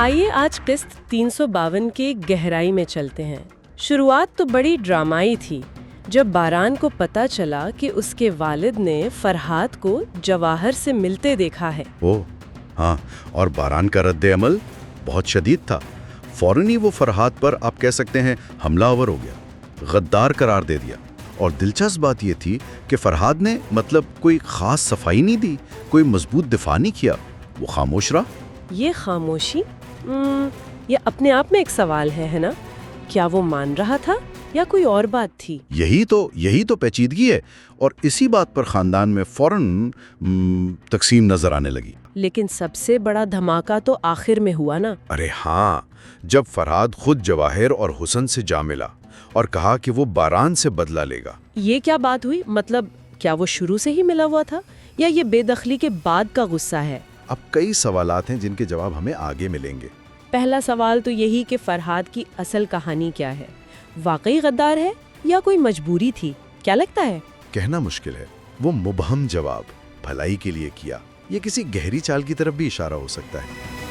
آئیے آج قسط 352 کے گہرائی میں چلتے ہیں۔ شروعات تو بڑی ڈرامائی تھی جب باران کو پتہ چلا کہ اس کے والد نے فرحاد کو جواہر سے ملتے دیکھا ہے۔ ہاں، اور باران کا رد عمل بہت شدید تھا۔ فوراً ہی وہ فرحاد پر آپ کہہ سکتے ہیں حملہ آور ہو گیا، غدار قرار دے دیا۔ اور دلچسپ بات یہ تھی کہ فرحاد نے کوئی خاص صفائی نہیں دی، کوئی مضبوط دفاع نہیں کیا، وہ خاموش رہا۔ یہ خاموشی یہ اپنے آپ میں ایک سوال ہے نا؟ کیا وہ مان رہا تھا یا کوئی اور بات تھی؟ یہی تو پیچیدگی ہے، اور اسی بات پر خاندان میں فوراً تقسیم نظر آنے لگی۔ لیکن سب سے بڑا دھماکہ تو آخر میں ہوا نا؟ ارے ہاں، جب فرحاد خود جواہر اور حسن سے جا ملا اور کہا کہ وہ باران سے بدلہ لے گا۔ یہ کیا بات ہوئی؟ کیا وہ شروع سے ہی ملا ہوا تھا یا یہ بے دخلی کے بعد کا غصہ ہے؟ اب کئی سوالات ہیں جن کے جواب ہمیں آگے ملیں گے۔ پہلا سوال تو یہی کہ فرحاد کی اصل کہانی کیا ہے؟ واقعی غدار ہے یا کوئی مجبوری تھی؟ کیا لگتا ہے؟ کہنا مشکل ہے۔ وہ مبہم جواب، بھلائی کے لیے کیا، یہ کسی گہری چال کی طرف بھی اشارہ ہو سکتا ہے۔